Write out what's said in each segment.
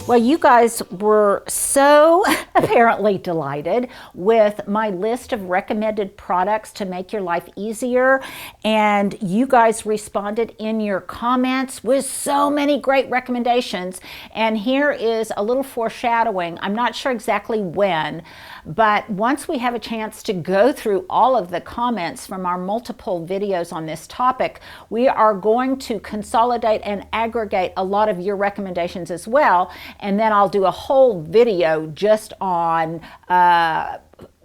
Well, you guys were so apparently delighted with my list of recommended products to make your life easier. And you guys responded in your comments with so many great recommendations. And here is a little foreshadowing. I'm not sure exactly when, but once we have a chance to go through all of the comments from our multiple videos on this topic, we are going to consolidate and aggregate a lot of your recommendations as well. And then I'll do a whole video just on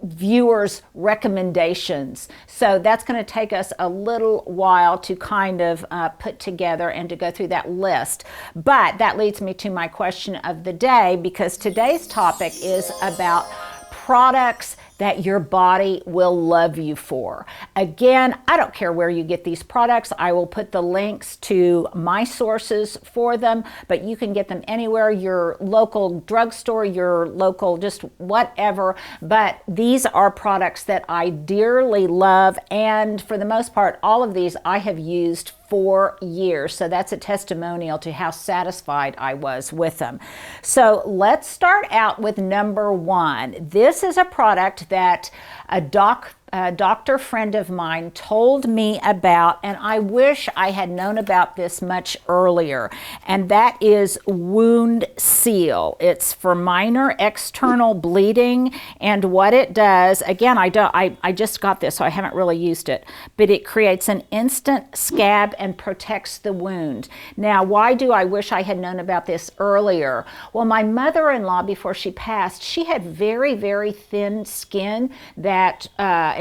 viewers' recommendations. So that's going to take us a little while to kind of put together and to go through that list. But that leads me to my question of the day, because today's topic is about products that your body will love you for. Again, I don't care where you get these products. I will put the links to my sources for them, but you can get them anywhere, your local drugstore, your local just whatever. But these are products that I dearly love, and for the most part, all of these I have used for years. So that's a testimonial to how satisfied I was with them. So let's start out with number one. This is a product that a doctor friend of mine told me about, and I wish I had known about this much earlier, and that is Wound Seal. It's for minor external bleeding, and what it does, again, I just got this, so I haven't really used it, but it creates an instant scab and protects the wound. Now, why do I wish I had known about this earlier? Well, my mother-in-law, before she passed, she had very, very thin skin that,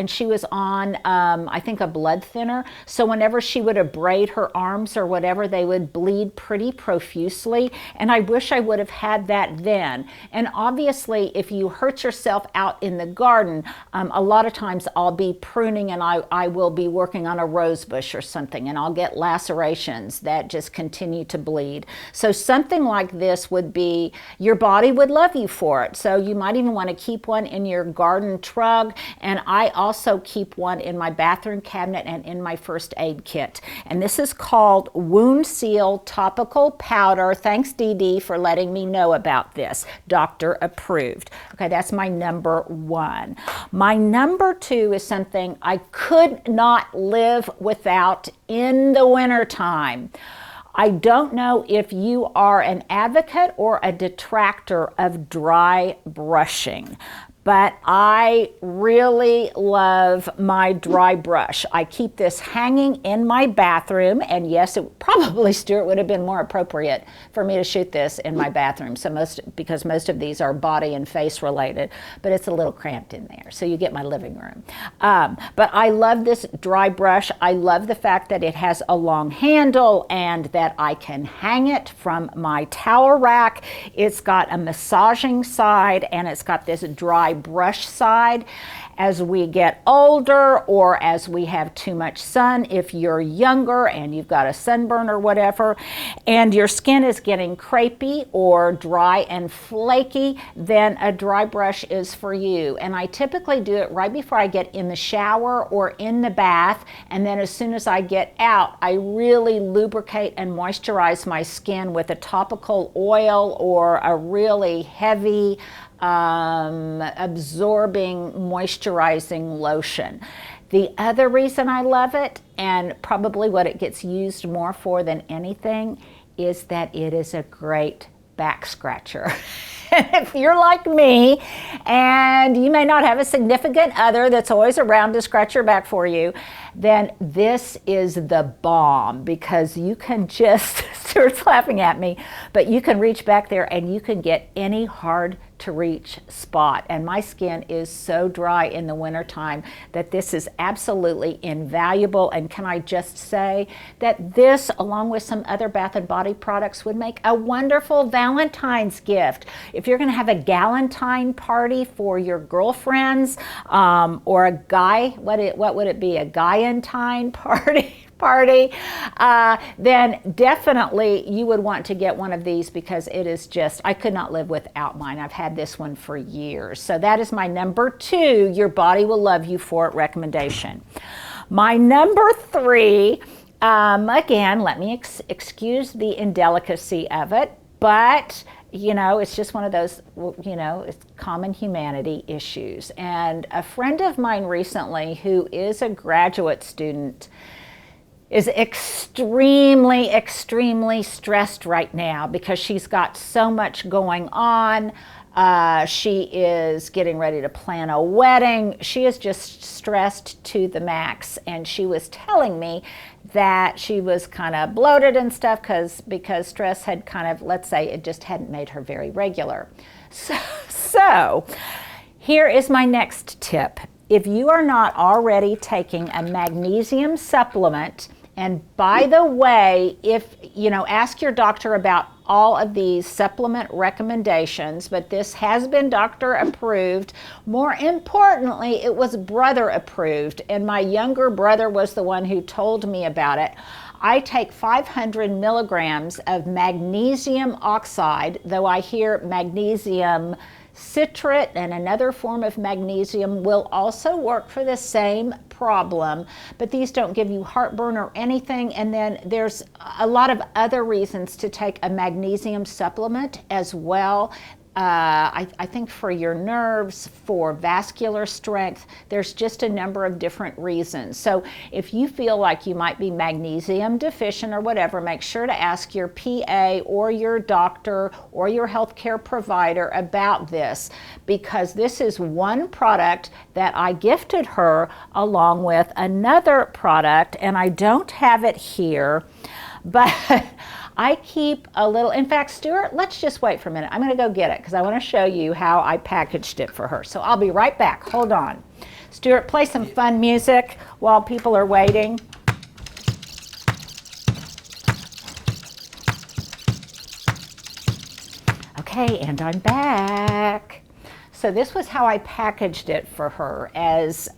and she was on, I think, a blood thinner. So whenever she would abrade her arms or whatever, they would bleed pretty profusely. And I wish I would have had that then. And obviously, if you hurt yourself out in the garden, a lot of times I'll be pruning and I will be working on a rose bush or something, and I'll get lacerations that just continue to bleed. So something like this would be, your body would love you for it. So you might even want to keep one in your garden trug. And I also keep one in my bathroom cabinet and in my first aid kit. And this is called Wound Seal Topical Powder. Thanks, Dee Dee, for letting me know about this. Doctor approved. Okay, that's my number one. My number two is something I could not live without in the wintertime. I don't know if you are an advocate or a detractor of dry brushing, but I really love my dry brush. I keep this hanging in my bathroom, and yes, it probably, Stuart, would have been more appropriate for me to shoot this in my bathroom, because most of these are body and face related, but it's a little cramped in there, so you get my living room. But I love this dry brush. I love the fact that it has a long handle and that I can hang it from my towel rack. It's got a massaging side, and it's got this dry brush side. As we get older, or as we have too much sun, if you're younger and you've got a sunburn or whatever, and your skin is getting crepey or dry and flaky, then a dry brush is for you. And I typically do it right before I get in the shower or in the bath, and then as soon as I get out, I really lubricate and moisturize my skin with a topical oil or a really heavy absorbing moisturizing lotion. The other reason I love it, and probably what it gets used more for than anything, is that it is a great back scratcher. If you're like me and you may not have a significant other that's always around to scratch your back for you, then this is the bomb, because you can just, Stuart's laughing at me, but you can reach back there and you can get any hard to reach spot. And my skin is so dry in the wintertime that this is absolutely invaluable. And can I just say that this, along with some other Bath and Body products, would make a wonderful Valentine's gift. If you're going to have a galentine party for your girlfriends, or a guy, what would it be, a guyentine party? Then definitely you would want to get one of these, because it is just, I could not live without mine. I've had this one for years. So that is my number two, your body will love you for it recommendation. My number three, again, let me excuse the indelicacy of it, but you know, it's just one of those, you know, it's common humanity issues. And a friend of mine recently, who is a graduate student, is extremely, extremely stressed right now because she's got so much going on. She is getting ready to plan a wedding. She is just stressed to the max. And she was telling me that she was kind of bloated and stuff because stress had kind of, let's say, it just hadn't made her very regular. So here is my next tip. If you are not already taking a magnesium supplement, and by the way, if you know, ask your doctor about all of these supplement recommendations, but this has been doctor approved. More importantly, it was brother approved, and my younger brother was the one who told me about it. I take 500 milligrams of magnesium oxide, though I hear magnesium citrate and another form of magnesium will also work for the same problem, but these don't give you heartburn or anything. And then there's a lot of other reasons to take a magnesium supplement as well. I think for your nerves, for vascular strength, there's just a number of different reasons. So if you feel like you might be magnesium deficient or whatever, make sure to ask your PA or your doctor or your healthcare provider about this, because this is one product that I gifted her along with another product, and I don't have it here, but I keep a little, in fact, Stuart, let's just wait for a minute. I'm going to go get it because I want to show you how I packaged it for her. So I'll be right back. Hold on. Stuart, play some fun music while people are waiting. Okay, and I'm back. So this was how I packaged it for her as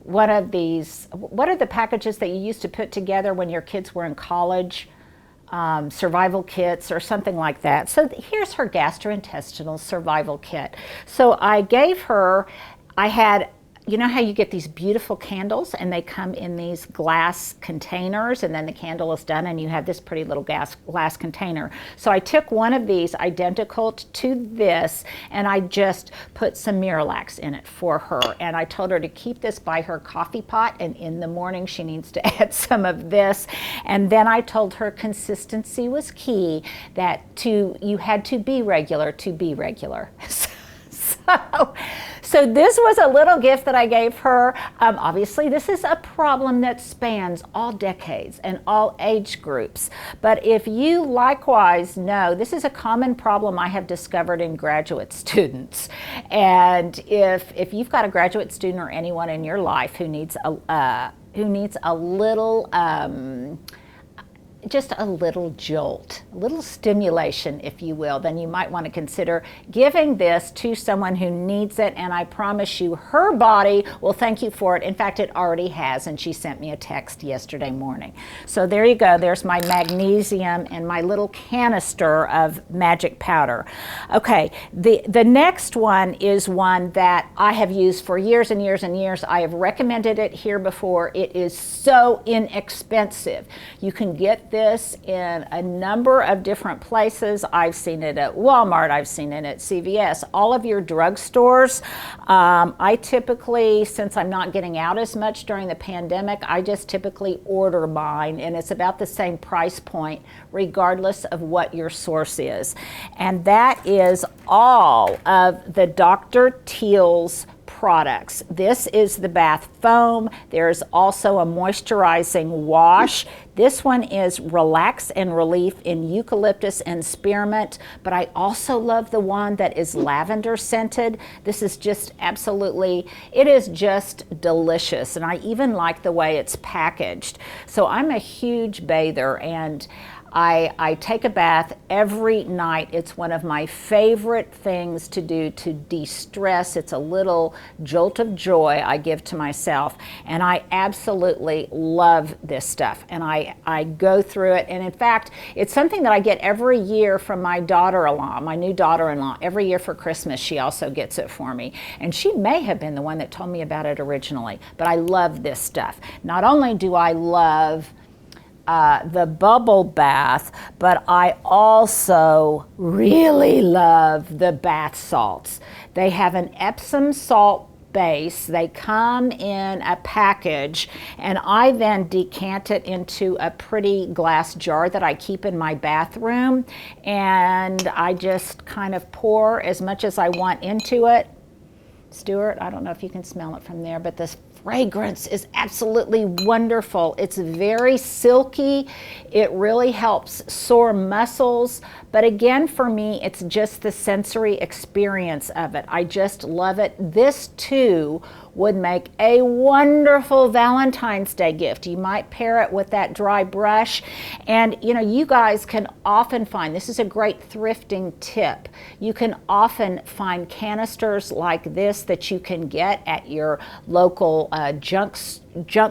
one of these, what are the packages that you used to put together when your kids were in college? Survival kits or something like that. So here's her gastrointestinal survival kit. So I gave her, I had, you know how you get these beautiful candles and they come in these glass containers, and then the candle is done and you have this pretty little glass container. So I took one of these identical to this and I just put some Miralax in it for her, and I told her to keep this by her coffee pot, and in the morning she needs to add some of this. And then I told her consistency was key, that you had to be regular to be regular. So this was a little gift that I gave her. Obviously, this is a problem that spans all decades and all age groups. But if you likewise know, this is a common problem I have discovered in graduate students. And if you've got a graduate student or anyone in your life who needs a little just a little jolt, a little stimulation, if you will, then you might want to consider giving this to someone who needs it. And I promise you, her body will thank you for it. In fact, it already has, and she sent me a text yesterday morning. So there you go. There's my magnesium and my little canister of magic powder. Okay, the next one is one that I have used for years and years and years. I have recommended it here before. It is so inexpensive. You can get this in a number of different places. I've seen it at Walmart, I've seen it at CVS, all of your drugstores. I typically, since I'm not getting out as much during the pandemic, I just typically order mine, and it's about the same price point regardless of what your source is. And that is all of the Dr. Teal's products. This is the bath foam. There's also a moisturizing wash. This one is Relax and Relief in eucalyptus and spearmint, but I also love the one that is lavender scented. This is just absolutely, it is just delicious, and I even like the way it's packaged. So I'm a huge bather, and I take a bath every night. It's one of my favorite things to do to de-stress. It's a little jolt of joy I give to myself, and I absolutely love this stuff. And I go through it, and in fact, it's something that I get every year from my daughter-in-law, my new daughter-in-law. Every year for Christmas, she also gets it for me. And she may have been the one that told me about it originally, but I love this stuff. Not only do I love the bubble bath, but I also really love the bath salts. They have an Epsom salt base. They come in a package, and I then decant it into a pretty glass jar that I keep in my bathroom, and I just kind of pour as much as I want into it. Stuart, I don't know if you can smell it from there, but this fragrance is absolutely wonderful. It's very silky. It really helps sore muscles. But again, for me, it's just the sensory experience of it. I just love it. This too would make a wonderful Valentine's Day gift. You might pair it with that dry brush. And you know, you guys can often find, this is a great thrifting tip, you can often find canisters like this that you can get at your local junk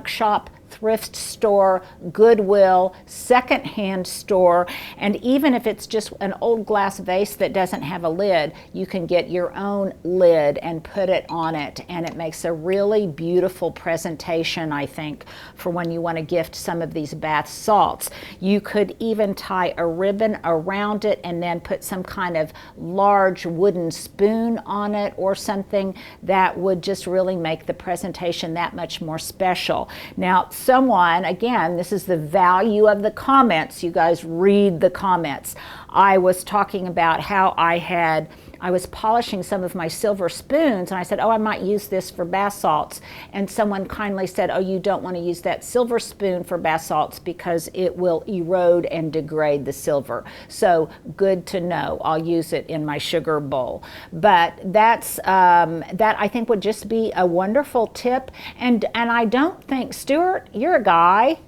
shop, thrift store, Goodwill, secondhand store, and even if it's just an old glass vase that doesn't have a lid, you can get your own lid and put it on it, and it makes a really beautiful presentation, I think, for when you want to gift some of these bath salts. You could even tie a ribbon around it and then put some kind of large wooden spoon on it or something that would just really make the presentation that much more special. Now, someone, again, this is the value of the comments. You guys read the comments. I was talking about how I was polishing some of my silver spoons, and I said, oh, I might use this for bath salts. And someone kindly said, oh, you don't want to use that silver spoon for bath salts because it will erode and degrade the silver. So good to know. I'll use it in my sugar bowl. But that I think would just be a wonderful tip. And I don't think, Stuart, you're a guy.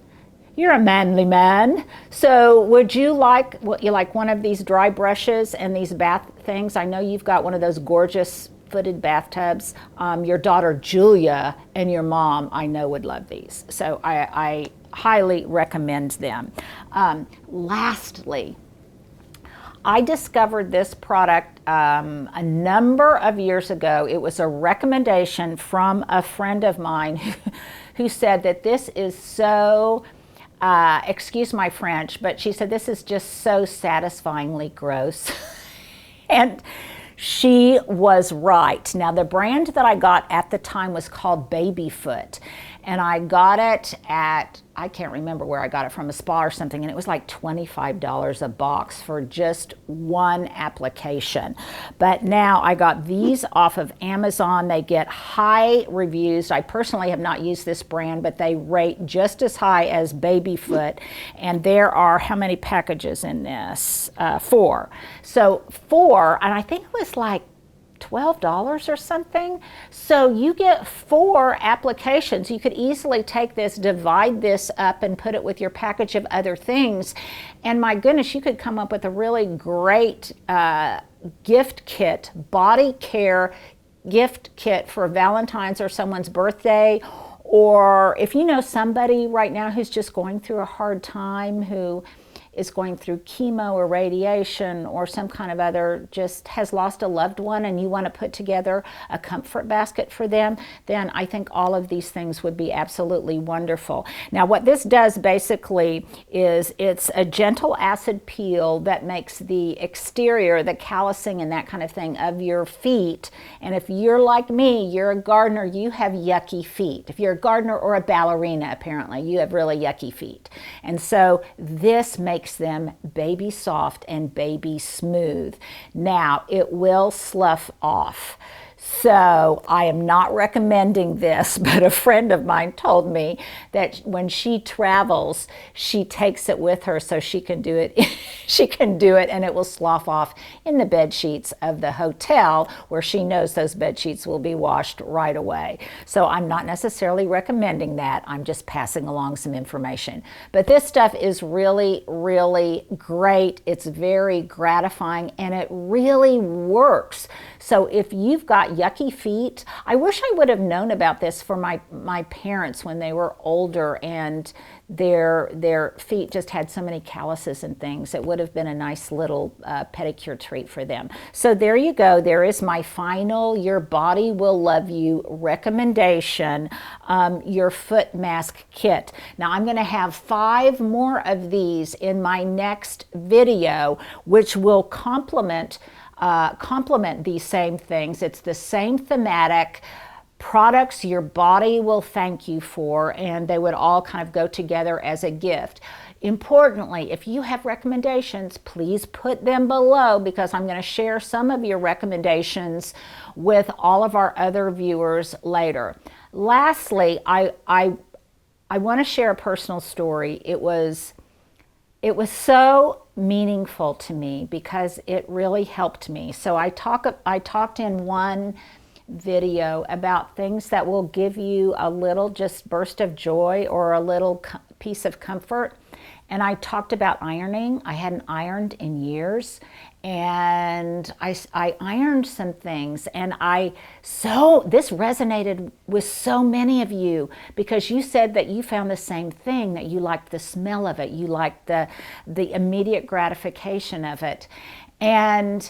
You're a manly man. So would you like one of these dry brushes and these bath things? I know you've got one of those gorgeous footed bathtubs. Your daughter Julia and your mom, I know, would love these. So I highly recommend them. Lastly, I discovered this product a number of years ago. It was a recommendation from a friend of mine who said that this is so excuse my French, but she said this is just so satisfyingly gross. And she was right. Now, the brand that I got at the time was called Babyfoot, and I got it at, I can't remember where I got it from, a spa or something, and it was like $25 a box for just one application. But now I got these off of Amazon. They get high reviews. I personally have not used this brand, but they rate just as high as Babyfoot. And there are, how many packages in this? 4. So 4, and I think it was like $12 or something. So you get 4 applications. You could easily take this, divide this up, and put it with your package of other things. And my goodness, you could come up with a really great gift kit, body care gift kit for Valentine's or someone's birthday. Or if you know somebody right now who's just going through a hard time, who is going through chemo or radiation or some kind of other, just has lost a loved one, and you want to put together a comfort basket for them, then I think all of these things would be absolutely wonderful. Now, what this does basically is it's a gentle acid peel that makes the exterior, the callousing and that kind of thing of your feet. And if you're like me, you're a gardener, you have yucky feet. If you're a gardener or a ballerina, apparently, you have really yucky feet. And so this makes them baby soft and baby smooth. Now, it will slough off. So I am not recommending this, but a friend of mine told me that when she travels, she takes it with her so she can do it. She can do it, and it will slough off in the bed sheets of the hotel, where she knows those bed sheets will be washed right away. So I'm not necessarily recommending that. I'm just passing along some information. But this stuff is really, really great. It's very gratifying, and it really works. So if you've got about yucky feet. I wish I would have known about this for my parents when they were older and their feet just had so many calluses and things. It would have been a nice little pedicure treat for them. So there you go. There is my final Your Body Will Love You recommendation, your foot mask kit. Now I'm going to have 5 more of these in my next video, which will complement these same things. It's the same thematic products your body will thank you for, and they would all kind of go together as a gift. Importantly, if you have recommendations, please put them below, because I'm going to share some of your recommendations with all of our other viewers later. Lastly, I want to share a personal story. It was so meaningful to me because it really helped me. So I talked in one video about things that will give you a little just burst of joy or a little piece of comfort. And I talked about ironing. I hadn't ironed in years, and I ironed some things, and this resonated with so many of you, because you said that you found the same thing, that you liked the smell of it, you liked the immediate gratification of it. And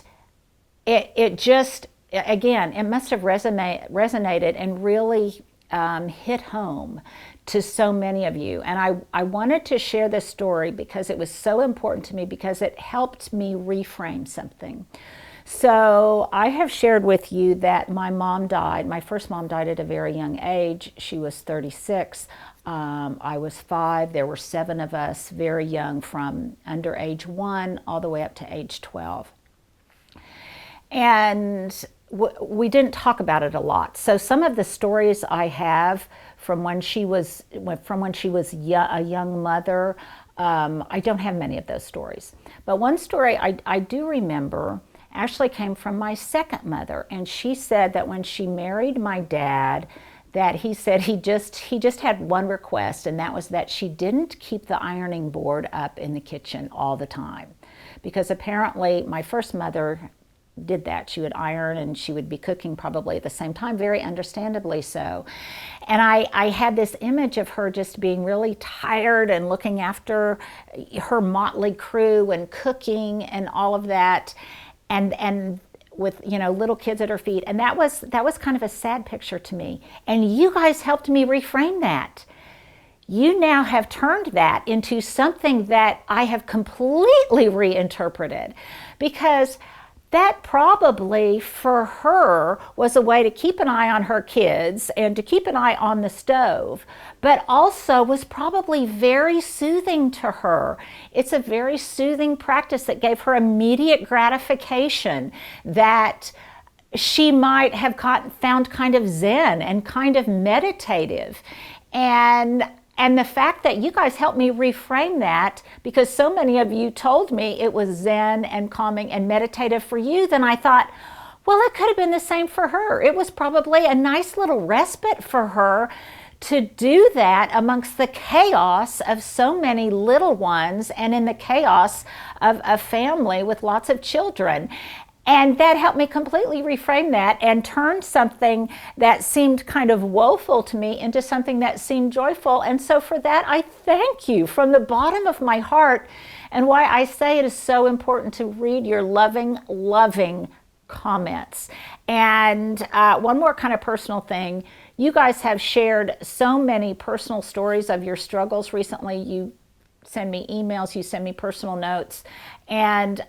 it just, again, it must have resonated and really hit home to so many of you. And I wanted to share this story because it was so important to me, because it helped me reframe something. So I have shared with you that my mom died. My first mom died at a very young age. She was 36. I was 5. There were 7 of us, very young, from under age 1 all the way up to age 12. And we didn't talk about it a lot. So some of the stories I have from when she was a young mother, I don't have many of those stories. But one story I do remember actually came from my second mother, and she said that when she married my dad, that he said he just had one request, and that was that she didn't keep the ironing board up in the kitchen all the time, because apparently my first mother did that. She would iron and she would be cooking probably at the same time, very understandably so. And I had this image of her just being really tired and looking after her motley crew and cooking and all of that, and with, you know, little kids at her feet. And that was kind of a sad picture to me. And you guys helped me reframe that. You now have turned that into something that I have completely reinterpreted, because that probably for her was a way to keep an eye on her kids and to keep an eye on the stove, but also was probably very soothing to her. It's a very soothing practice that gave her immediate gratification, that she might have found kind of zen and kind of meditative. And the fact that you guys helped me reframe that, because so many of you told me it was zen and calming and meditative for you, then I thought, well, it could have been the same for her. It was probably a nice little respite for her to do that amongst the chaos of so many little ones and in the chaos of a family with lots of children. And that helped me completely reframe that and turn something that seemed kind of woeful to me into something that seemed joyful. And so for that, I thank you from the bottom of my heart, and why I say it is so important to read your loving, loving comments. And one more kind of personal thing. You guys have shared so many personal stories of your struggles recently. You send me emails, you send me personal notes, and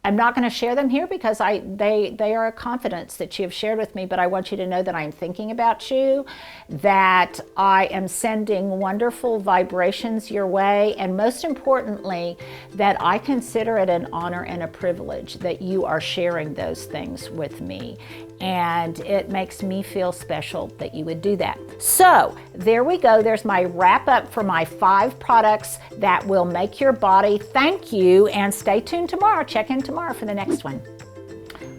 I'm not going to share them here because they are a confidence that you have shared with me, but I want you to know that I'm thinking about you, that I am sending wonderful vibrations your way, and most importantly, that I consider it an honor and a privilege that you are sharing those things with me. And it makes me feel special that you would do that. So there we go. There's my wrap up for my 5 products that will make your body thank you. And stay tuned tomorrow. Check in tomorrow for the next one.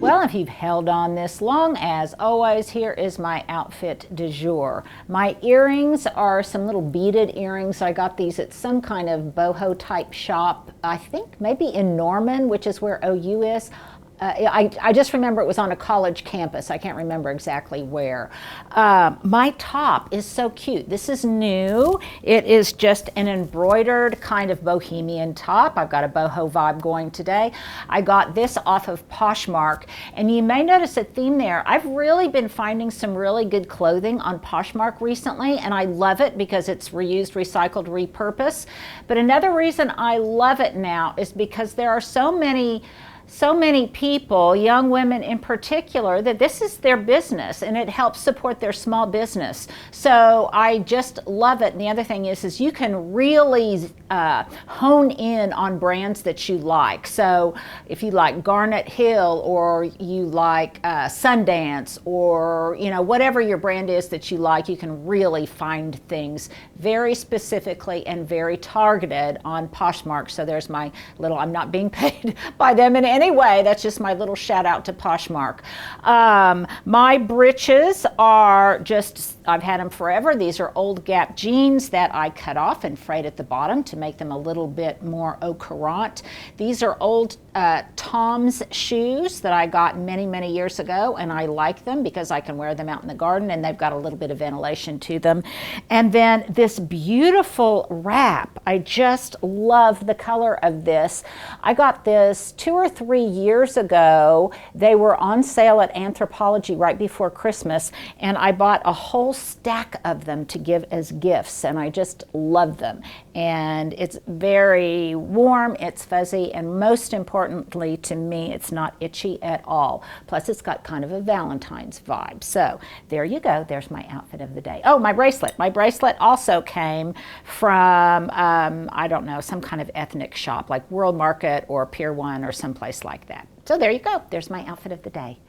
Well, if you've held on this long, as always, here is my outfit du jour. My earrings are some little beaded earrings. I got these at some kind of boho type shop, I think maybe in Norman, which is where OU is. I just remember it was on a college campus. I can't remember exactly where. My top is so cute. This is new. It is just an embroidered kind of bohemian top. I've got a boho vibe going today. I got this off of Poshmark, and you may notice a theme there. I've really been finding some really good clothing on Poshmark recently, and I love it because it's reused, recycled, repurposed. But another reason I love it now is because there are so many people, young women in particular, that this is their business and it helps support their small business. So I just love it. And the other thing is you can really hone in on brands that you like. So if you like Garnet Hill, or you like Sundance, or whatever your brand is that you like, you can really find things very specifically and very targeted on Poshmark. So there's my little, I'm not being paid by them in any way. That's just my little shout out to Poshmark. My breeches are just, I've had them forever. These are old Gap jeans that I cut off and frayed at the bottom to make them a little bit more au courant. These are old Tom's shoes that I got many, many years ago, and I like them because I can wear them out in the garden and they've got a little bit of ventilation to them. And then this beautiful wrap. I just love the color of this. I got this 2 or 3 years ago. They were on sale at Anthropologie right before Christmas, and I bought a whole stack of them to give as gifts, and I just love them. And it's very warm, it's fuzzy, and most importantly to me, it's not itchy at all. Plus, it's got kind of a Valentine's vibe. So there you go. There's my outfit of the day. Oh, my bracelet. My bracelet also came from, I don't know, some kind of ethnic shop like World Market or Pier 1 or someplace like that. So there you go. There's my outfit of the day.